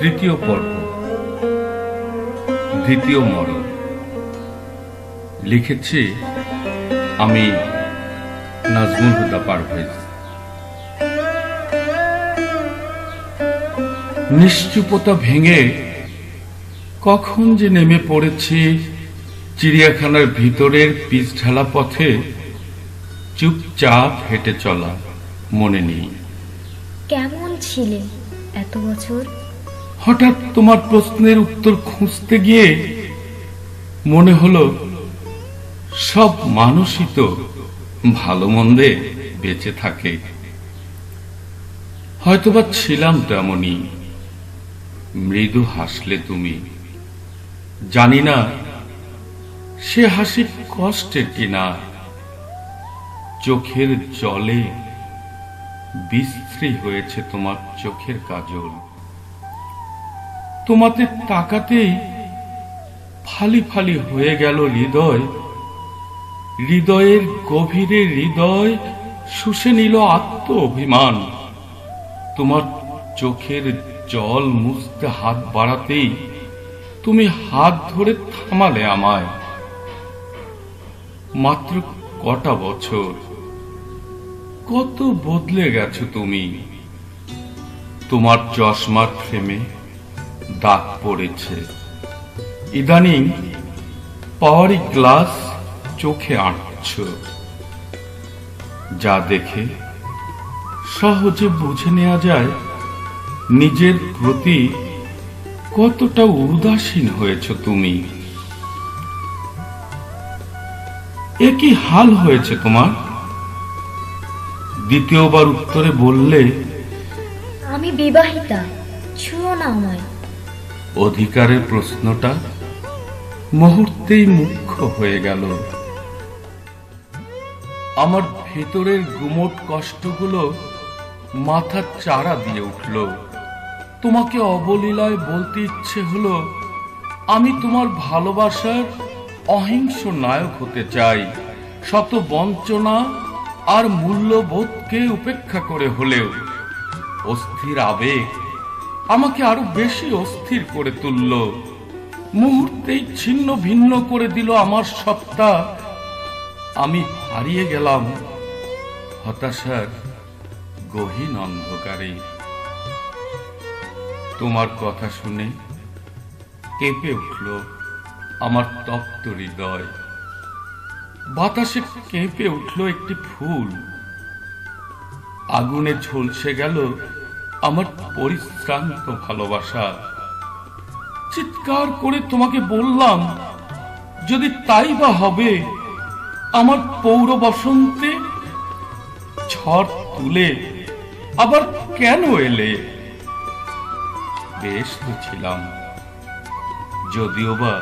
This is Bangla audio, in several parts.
তৃতীয় পর্ব, দ্বিতীয় মরণ। লিখেছি আমি, নাজমুল হুদা পারভেজ। নিশ্চুপতা ভেঙে কখন যে নেমে পড়েছি চিড়িয়াখানার ভিতরের পিচ ঢালা পথে, চুপচাপ হেঁটে চলা মনে নেই। কেমন ছিলে এত বছর? হঠাৎ তোমার প্রশ্নের উত্তর খুঁজতে গিয়ে মনে হলো সব মানুষই তো ভালো মন্দে বেঁচে থাকে। হয়তোবা ছিলাম তেমনই। মৃদু হাসলে তুমি, জানি না সে হাসি কষ্টের কিনা। চোখের জলে বিশ্রী হয়েছে তোমার চোখের কাজল। তোমাতে তাকাতেই ফালি ফালি হয়ে গেল হৃদয়। হৃদয়ের গভীরে হৃদয় শুষে নিল আত্ম অভিমান। তোমার চোখের জল মুছতে হাত বাড়াতেই তুমি হাত ধরে থামালে আমায়। মাত্র কটা বছর, কত বদলে গেছো তুমি। তোমার চশমার ফ্রেমে দাগ পড়েছে। ইদানিং পাওয়ারি গ্লাস চোখে আঁটছ, যা দেখে সহজে বুঝে নেওয়া যায় নিজের প্রতি কতটা উদাসীন হয়েছ তুমি। এ কি হাল হয়েছে তোমার? দ্বিতীয়বার উত্তরে বললে, আমি বিবাহিতা, ছুঁয়ো না আমায়। অধিকারের প্রশ্নটা মুহূর্তেই মুখ্য হয়ে গেল। আমার ভেতরের গুমোট কষ্টগুলো মাথা চাড়া দিয়ে উঠল। তোমাকে অবলীলায় বলতে ইচ্ছে হলো, আমি তোমার ভালোবাসার অহিংস নায়ক হতে চাই। শত বঞ্চনা আর মূল্যবোধকে উপেক্ষা করে হলেও অস্থির আবেগ আমাকে আরো বেশি অস্থির করে তুলল। মুহূর্তেই ছিন্ন ভিন্ন করে দিল আমার সত্তা। আমি হারিয়ে গেলাম হতাশার গহীন অন্ধকারে। তোমার কথা শুনে কেঁপে উঠল আমার তপ্ত হৃদয়। বাতাসে কেঁপে উঠল একটি ফুল। আগুনে ঝলসে গেল আমার পরিশ্রান্ত ভালোবাসা। চিৎকার করে তোমাকে বললাম, যদি তাই বা হবে, আমার পৌর বসন্তে ঝড় তুলে আবার কেন এলে? বেশ তো ছিলাম, যদিও বা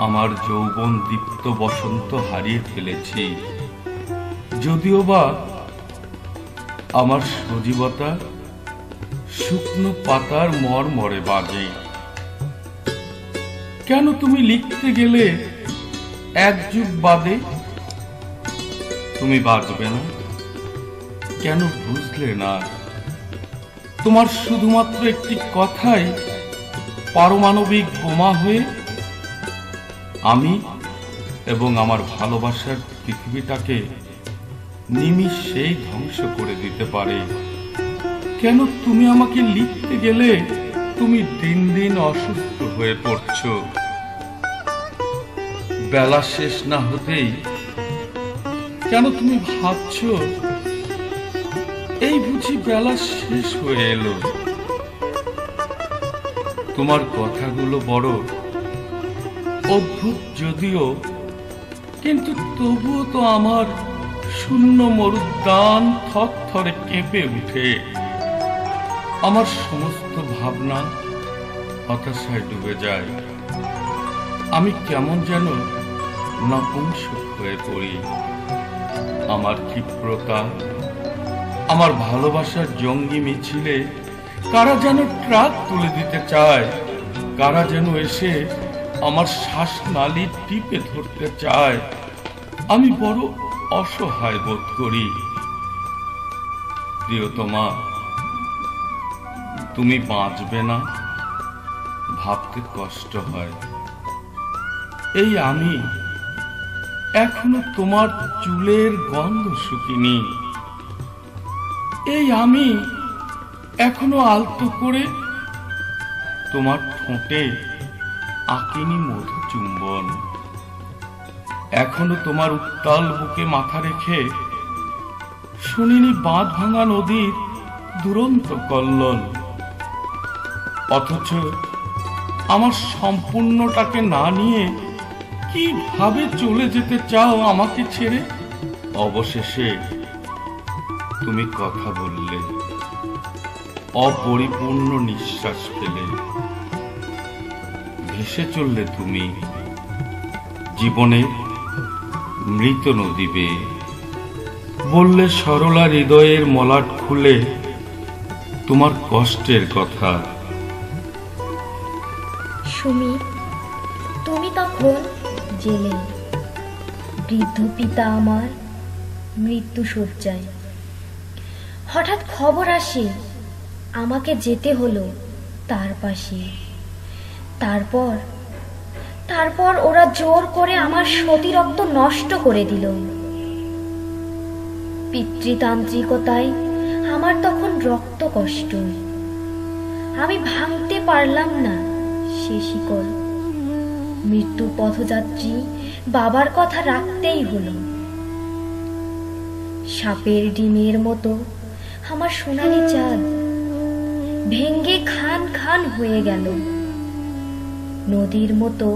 আমার যৌবন দীপ্ত বসন্ত হারিয়ে ফেলেছি, যদিও বা আমার সজীবতা শুকনো পাতার মরমরে বাজে। কেন তুমি লিখতে গেলে এক যুগ বাদে? তুমি বাঁচবে না, কেন বুঝলে না? তোমার শুধুমাত্র একটি কথাই পারমাণবিক বোমা হয়ে আমি এবং আমার ভালোবাসার পৃথিবীটাকে নিমিষেই ধ্বংস করে দিতে পারে। কেন তুমি আমাকে লিখতে গেলে তুমি দিন দিন অসুস্থ হয়ে পড়ছ? বেলা শেষ না হতেই কেন তুমি ভাবছ এই বুঝি বেলা শেষ হয়ে এলো? তোমার কথাগুলো বড় অদ্ভুত যদিও, কিন্তু তবুও তো আমার শূন্য মরুদ্যান থরথরে কেঁপে উঠে। আমার সমস্ত ভাবনা হতাশায় ডুবে যায়। আমি কেমন যেন নপুংসক হয়ে পড়ি। আমার ক্ষিপ্রতা, আমার ভালোবাসার জঙ্গি মিছিলে কারা যেন ট্রাক তুলে দিতে চায়, কারা যেন এসে আমার শ্বাসনালী টিপে ধরতে চায়। আমি বড় অসহায় বোধ করি। প্রিয়তমা, তুমি বাঁচবে না ভাবতে কষ্ট হয়। এই আমি এখনো তোমার চুলের গন্ধ শুকিনি। এই আমি এখনো আলতো করে তোমার ঠোঁটে আঁকিনি মধু চুম্বন। এখনো তোমার উত্তাল বুকে মাথা রেখে শুনিনি বাঁধ ভাঙা নদীর দুরন্ত কল্লোল। অথচ আমার সম্পূর্ণটাকে না নিয়ে কিভাবে চলে যেতে চাও আমাকে ছেড়ে? অবশেষে তুমি কথা বললে, অপরিপূর্ণ নিঃশ্বাস ফেলে ভেসে চললে তুমি জীবনের মৃত নদী বেয়ে। বললে সরলা হৃদয়ের মলাট খুলে তোমার কষ্টের কথা। সুমি, তুমি তখন জেলে, বৃদ্ধ পিতা আমার মৃত্যু শয্যায়। হঠাৎ খবর আসে আমাকে যেতে হলো তার পাশে। তারপর ওরা জোর করে আমার সতী রক্ত নষ্ট করে দিল। পিতৃতান্ত্রিকতায় আমার তখন রক্ত কষ্ট। আমি ভাঙতে পারলাম না সে শিকল। মৃত্যু পথযাত্রী বাবার কথা রাখতেই হলো। সাপের ডিমের মতো আমার সোনালি চাঁদ ভেঙ্গে খান খান হয়ে গেল। নদীর মতো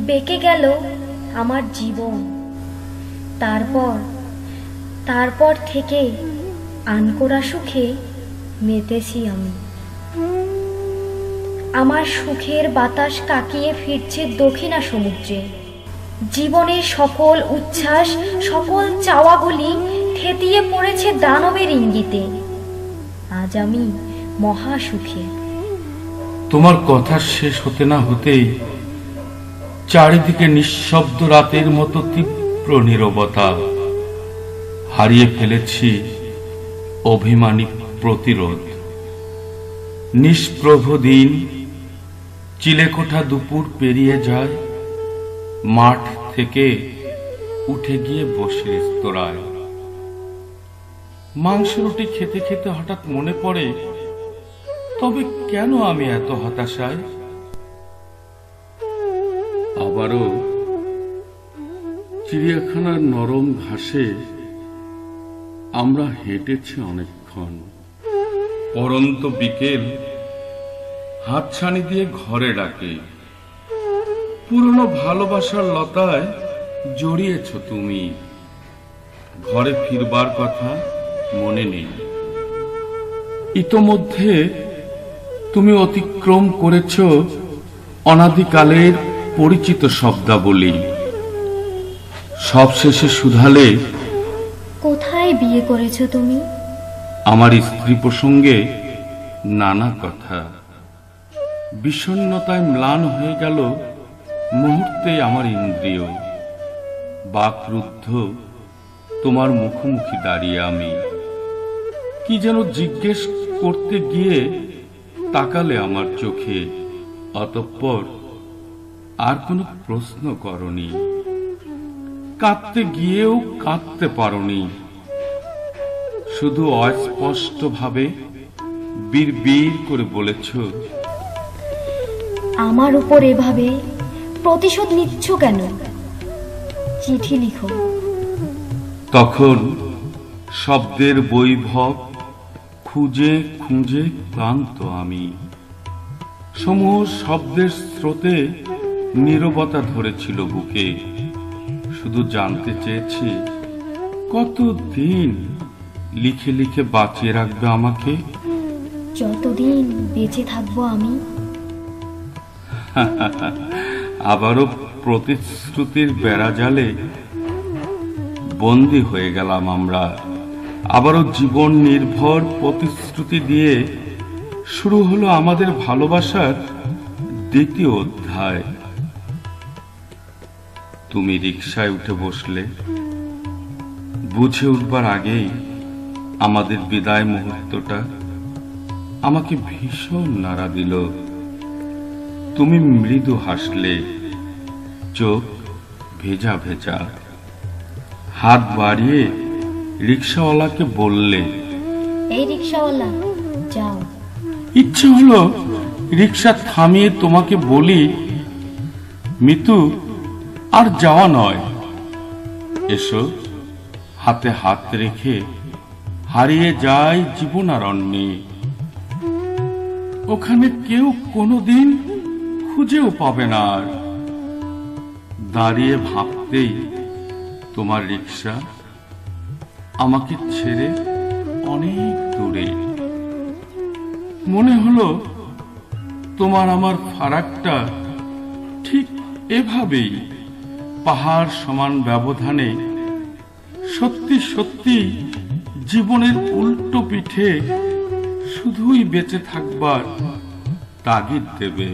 বেঁকে গেল আমার জীবন। তারপর থেকে আনকোড়া সুখে মেতেছি আমি। আমার সুখের বাতাস কাকিয়ে ফিরছে দক্ষিণা সমুদ্রে। জীবনের সকল উচ্ছ্বাস, সকল চাওয়াগুলি থেতিয়ে পড়েছে দানবের ইঙ্গিতে। আজ আমি মহা সুখে। তোমার কথা শেষ হতে না হতেই চারিদিকে নিঃশব্দ রাতের মতো তীব্র নীরবতা। হারিয়ে ফেলেছি অভিমানী প্রতিরোধ। নিষ্প্রভ দিন, চিলেকোঠা দুপুর পেরিয়ে যায়। মাঠ থেকে উঠে গিয়ে বসে রেস্তোরাঁয় মাংস রুটি খেতে খেতে হঠাৎ মনে পড়ে, তবে কেন আমি এত হতাশায়? আবারও চিড়িয়াখানার নরম ঘাসে আমরা হেঁটেছি অনেকক্ষণ। পরন্ত বিকেল হাতছানি দিয়ে ঘরে ডাকে। পুরনো ভালোবাসার লতায় জড়িয়েছ তুমি। ঘরে ফিরবার কথা মনে নেই। ইতোমধ্যে তুমি অতিক্রম করেছ অনাদিকালের পরিচিত শব্দাবলী। সবশেষে শুধালে, কোথায় বিয়ে করেছ তুমি? আমার স্ত্রী প্রসঙ্গে নানা কথা। বিষণ্ণতায় ম্লান হয়ে গেল মুহূর্তে আমার ইন্দ্রিয়। বাকরুদ্ধ তোমার মুখোমুখি দাঁড়িয়ে আমি। কি যেন জিজ্ঞেস করতে গিয়ে তাকালে আমার চোখে। অতঃপর আর কোনো প্রশ্ন করনি, কাঁদতে গিয়েও কাঁদতে পারোনি, শুধু অস্পষ্ট ভাবে বিড়বিড় করে বলেছ, আমার উপর এভাবে প্রতিশোধ নিচ্ছ কেন? চিঠি লিখো। তখন শব্দের বৈভব খুঁজে খুঁজে ক্লান্ত আমি। সমূহ শব্দের স্রোতে নীরবতা ধরেছিল বুকে। শুধু জানতে চেয়েছি, কতদিন লিখে লিখে বাঁচিয়ে রাখবে আমাকে? যতদিন বেঁচে থাকবো আমি। আবারও প্রতিশ্রুতির বেড়াজালে বন্দী হয়ে গেলাম আমরা। আবারও জীবন নির্ভর প্রতিশ্রুতি দিয়ে শুরু হলো আমাদের ভালোবাসার দ্বিতীয় অধ্যায়। তুমি রিকশায় উঠে বসলে, বুঝে উঠবার আগেই আমাদের বিদায় মুহূর্তটা আমাকে ভীষণ নাড়া দিল। তুমি মৃদু হাসলে, চোখ ভেজা ভেজা, হাত বাড়িয়ে রিকশাওয়ালাকে বললে, এই রিকশাওয়ালা, যাও। ইচ্ছে হলো রিকশা থামিয়ে তোমাকে বলি, মিতু, আর যাওয়া নয়, এসো। হাতে হাত রেখে হারিয়ে যায় জীবনারণ্যে। ওখানে কেউ কোনোদিন খুঁজেও পাবে না আর। দাঁড়িয়ে ভাবতেই তোমার রিকশা আমাকে ছেড়ে অনেক দূরে। মনে হলো তোমার আমার ফারাকটা ঠিক এভাবেই পাহাড় সমান ব্যবধানে সত্যি সত্যি জীবনের উল্টো পিঠে শুধুই বেঁচে থাকবার তাগিদ দেবে।